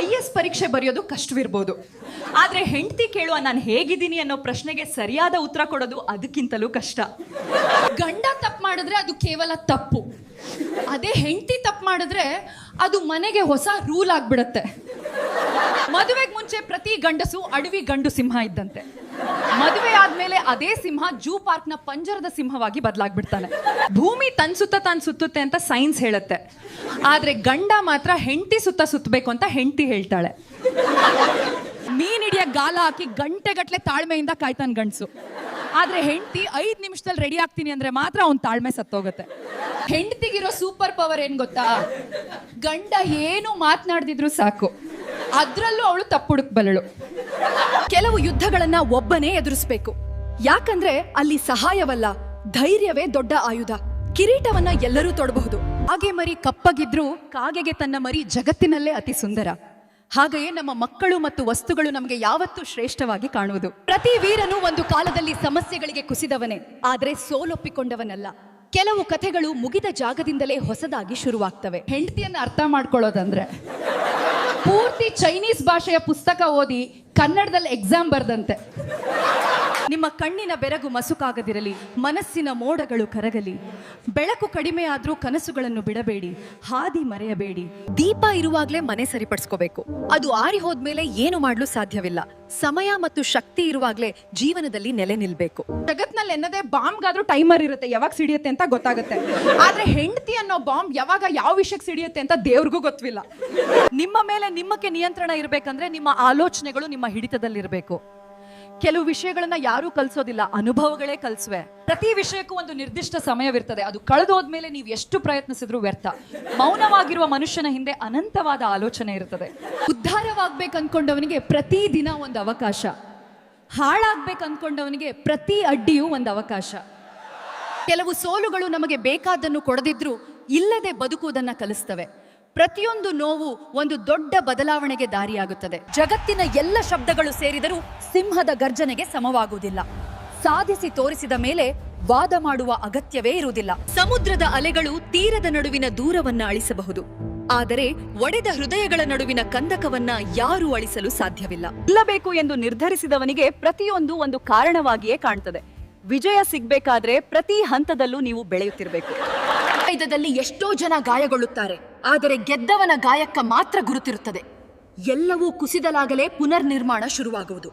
IS ಪರೀಕ್ಷೆ ಬರೆಯೋದು ಕಷ್ಟವಿರ್ಬೋದು, ಆದ್ರೆ ಹೆಂಡತಿ ಕೇಳುವ ನಾನು ಹೇಗಿದ್ದೀನಿ ಅನ್ನೋ ಪ್ರಶ್ನೆಗೆ ಸರಿಯಾದ ಉತ್ತರ ಕೊಡೋದು ಅದಕ್ಕಿಂತಲೂ ಕಷ್ಟ. ಗಂಡ ತಪ್ಪು ಮಾಡಿದ್ರೆ ಅದು ಕೇವಲ ತಪ್ಪು, ಅದೇ ಹೆಂಡತಿ ತಪ್ಪು ಮಾಡಿದ್ರೆ ಅದು ಮನೆಗೆ ಹೊಸ ರೂಲ್ ಆಗ್ಬಿಡತ್ತೆ. ಮದುವೆಗೆ ಮುಂಚೆ ಪ್ರತಿ ಗಂಡಸು ಅಡವಿ ಗಂಡು ಸಿಂಹ ಇದ್ದಂತೆ, ಮದುವೆ ಆದ್ಮೇಲೆ ಅದೇ ಸಿಂಹ ಜೂ ಪಾರ್ಕ್ನ ಪಂಜರದ ಸಿಂಹವಾಗಿ ಬದಲಾಗ್ಬಿಡ್ತಾನೆ. ಭೂಮಿ ತನ್ ಸುತ್ತ ತಾನು ಸುತ್ತುತ್ತೆ ಅಂತ ಸೈನ್ಸ್ ಹೇಳುತ್ತೆ, ಆದ್ರೆ ಗಂಡ ಮಾತ್ರ ಹೆಂಡತಿ ಸುತ್ತ ಸುತ್ತಬೇಕು ಅಂತ ಹೆಂಡತಿ ಹೇಳ್ತಾಳೆ. ಮೀನ್ ಹಿಡಿಯ ಗಾಲ ಹಾಕಿ ಗಂಟೆಗಟ್ಲೆ ತಾಳ್ಮೆಯಿಂದ ಕಾಯ್ತಾನೆ ಗಂಡಸು, ಆದ್ರೆ ಹೆಂಡತಿ 5 ನಿಮಿಷದಲ್ಲಿ ರೆಡಿ ಆಗ್ತೀನಿ ಅಂದ್ರೆ ಮಾತ್ರ ಅವ್ನ್ ತಾಳ್ಮೆ ಸತ್ತೋಗುತ್ತೆ. ಹೆಂಡತಿಗಿರೋ ಸೂಪರ್ ಪವರ್ ಏನ್ ಗೊತ್ತಾ? ಗಂಡ ಏನು ಮಾತನಾಡ್ದಿದ್ರು ಸಾಕು, ಅದ್ರಲ್ಲೂ ಅವಳು ತಪ್ಪುಡುಕ್ಬಲ್ಲಳು. ಕೆಲವು ಯುದ್ಧಗಳನ್ನ ಒಬ್ಬನೇ ಎದುರಿಸ್ಬೇಕು, ಯಾಕಂದ್ರೆ ಅಲ್ಲಿ ಸಹಾಯವಲ್ಲ ಧೈರ್ಯವೇ ದೊಡ್ಡ ಆಯುಧ. ಕಿರೀಟವನ್ನ ಎಲ್ಲರೂ ತೊಡಬಹುದು, ಹಾಗೆ ಮರಿ ಕಪ್ಪಗಿದ್ರು ಕಾಗೆಗೆ ತನ್ನ ಮರಿ ಜಗತ್ತಿನಲ್ಲೇ ಅತಿ ಸುಂದರ. ಹಾಗೆಯೇ ನಮ್ಮ ಮಕ್ಕಳು ಮತ್ತು ವಸ್ತುಗಳು ನಮಗೆ ಯಾವತ್ತೂ ಶ್ರೇಷ್ಠವಾಗಿ ಕಾಣುವುದು. ಪ್ರತಿ ವೀರನು ಒಂದು ಕಾಲದಲ್ಲಿ ಸಮಸ್ಯೆಗಳಿಗೆ ಕುಸಿದವನೇ, ಆದ್ರೆ ಸೋಲೊಪ್ಪಿಕೊಂಡವನಲ್ಲ. ಕೆಲವು ಕಥೆಗಳು ಮುಗಿದ ಜಾಗದಿಂದಲೇ ಹೊಸದಾಗಿ ಶುರುವಾಗ್ತವೆ. ಹೆಂಡತಿಯನ್ನ ಅರ್ಥ ಮಾಡ್ಕೊಳ್ಳೋದಂದ್ರೆ ಪೂರ್ತಿ ಚೈನೀಸ್ ಭಾಷೆಯ ಪುಸ್ತಕ ಓದಿ ಕನ್ನಡದಲ್ಲಿ ಎಕ್ಸಾಮ್ ಬರ್ದಂತೆ. ನಿಮ್ಮ ಕಣ್ಣಿನ ಬೆರಗು ಮಸುಕಾಗದಿರಲಿ, ಮನಸ್ಸಿನ ಮೋಡಗಳು ಕರಗಲಿ. ಬೆಳಕು ಕಡಿಮೆ ಆದ್ರೂ ಕನಸುಗಳನ್ನು ಬಿಡಬೇಡಿ, ಹಾದಿ ಮರೆಯಬೇಡಿ. ದೀಪ ಇರುವಾಗ್ಲೇ ಮನೆ ಸರಿಪಡಿಸ್ಕೋಬೇಕು, ಅದು ಆರಿ ಹೋದ್ಮೇಲೆ ಏನು ಮಾಡ್ಲು ಸಾಧ್ಯವಿಲ್ಲ. ಸಮಯ ಮತ್ತು ಶಕ್ತಿ ಇರುವಾಗ್ಲೇ ಜೀವನದಲ್ಲಿ ನೆಲೆ ನಿಲ್ಬೇಕು. ಜಗತ್ನಲ್ಲಿ ಎನ್ನದೇ ಬಾಂಬ್ಗಾದ್ರೂ ಟೈಮರ್ ಇರುತ್ತೆ, ಯಾವಾಗ ಸಿಡಿಯುತ್ತೆ ಅಂತ ಗೊತ್ತಾಗುತ್ತೆ. ಆದ್ರೆ ಹೆಂಡತಿ ಅನ್ನೋ ಬಾಂಬ್ ಯಾವಾಗ ಯಾವ ವಿಷಯಕ್ಕೆ ಸಿಡಿಯುತ್ತೆ ಅಂತ ದೇವ್ರಿಗೂ ಗೊತ್ತಿಲ್ಲ. ನಿಮ್ಮ ಮೇಲೆ ನಿಮ್ಮಕ್ಕೆ ನಿಯಂತ್ರಣ ಇರ್ಬೇಕಂದ್ರೆ ನಿಮ್ಮ ಆಲೋಚನೆಗಳು ನಿಮ್ಮ ಹಿಡಿತದಲ್ಲಿರ್ಬೇಕು. ಕೆಲವು ವಿಷಯಗಳನ್ನ ಯಾರೂ ಕಲ್ಸೋದಿಲ್ಲ, ಅನುಭವಗಳೇ ಕಲ್ಸುವೆ. ಪ್ರತಿ ವಿಷಯಕ್ಕೂ ಒಂದು ನಿರ್ದಿಷ್ಟ ಸಮಯವಿರ್ತದೆ, ಅದು ಕಳೆದೋದ್ಮೇಲೆ ನೀವು ಎಷ್ಟು ಪ್ರಯತ್ನಿಸಿದ್ರೂ ವ್ಯರ್ಥ. ಮೌನವಾಗಿರುವ ಮನುಷ್ಯನ ಹಿಂದೆ ಅನಂತವಾದ ಆಲೋಚನೆ ಇರ್ತದೆ. ಉದ್ಧಾರವಾಗ್ಬೇಕು ಅನ್ಕೊಂಡವನಿಗೆ ಪ್ರತಿ ದಿನ ಒಂದು ಅವಕಾಶ, ಹಾಳಾಗ್ಬೇಕು ಅನ್ಕೊಂಡವನಿಗೆ ಪ್ರತಿ ಅಡ್ಡಿಯೂ ಒಂದು ಅವಕಾಶ. ಕೆಲವು ಸೋಲುಗಳು ನಮಗೆ ಬೇಕಾದನ್ನು ಕೊಡದಿದ್ರೂ ಇಲ್ಲದೆ ಬದುಕುವುದನ್ನ ಕಲಿಸ್ತವೆ. ಪ್ರತಿಯೊಂದು ನೋವು ಒಂದು ದೊಡ್ಡ ಬದಲಾವಣೆಗೆ ದಾರಿಯಾಗುತ್ತದೆ. ಜಗತ್ತಿನ ಎಲ್ಲ ಶಬ್ದಗಳು ಸೇರಿದರೂ ಸಿಂಹದ ಗರ್ಜನೆಗೆ ಸಮವಾಗುವುದಿಲ್ಲ. ಸಾಧಿಸಿ ತೋರಿಸಿದ ಮೇಲೆ ವಾದ ಮಾಡುವ ಅಗತ್ಯವೇ ಇರುವುದಿಲ್ಲ. ಸಮುದ್ರದ ಅಲೆಗಳು ತೀರದ ನಡುವಿನ ದೂರವನ್ನ ಅಳಿಸಬಹುದು, ಆದರೆ ಒಡೆದ ಹೃದಯಗಳ ನಡುವಿನ ಕಂದಕವನ್ನ ಯಾರೂ ಅಳಿಸಲು ಸಾಧ್ಯವಿಲ್ಲ. ಗೆಲ್ಲಬೇಕು ಎಂದು ನಿರ್ಧರಿಸಿದವನಿಗೆ ಪ್ರತಿಯೊಂದು ಒಂದು ಕಾರಣವಾಗಿಯೇ ಕಾಣ್ತದೆ. ವಿಜಯ ಸಿಗ್ಬೇಕಾದ್ರೆ ಪ್ರತಿ ಹಂತದಲ್ಲೂ ನೀವು ಬೆಳೆಯುತ್ತಿರಬೇಕು. ಯುದ್ಧದಲ್ಲಿ ಎಷ್ಟೋ ಜನ ಗಾಯಗೊಳ್ಳುತ್ತಾರೆ, ಆದರೆ ಗೆದ್ದವನ ಗಾಯಕ್ಕ ಮಾತ್ರ ಗುರುತಿರುತ್ತದೆ. ಎಲ್ಲವೂ ಕುಸಿದಲಾಗಲೇ ಪುನರ್ ನಿರ್ಮಾಣ ಶುರುವಾಗುವುದು.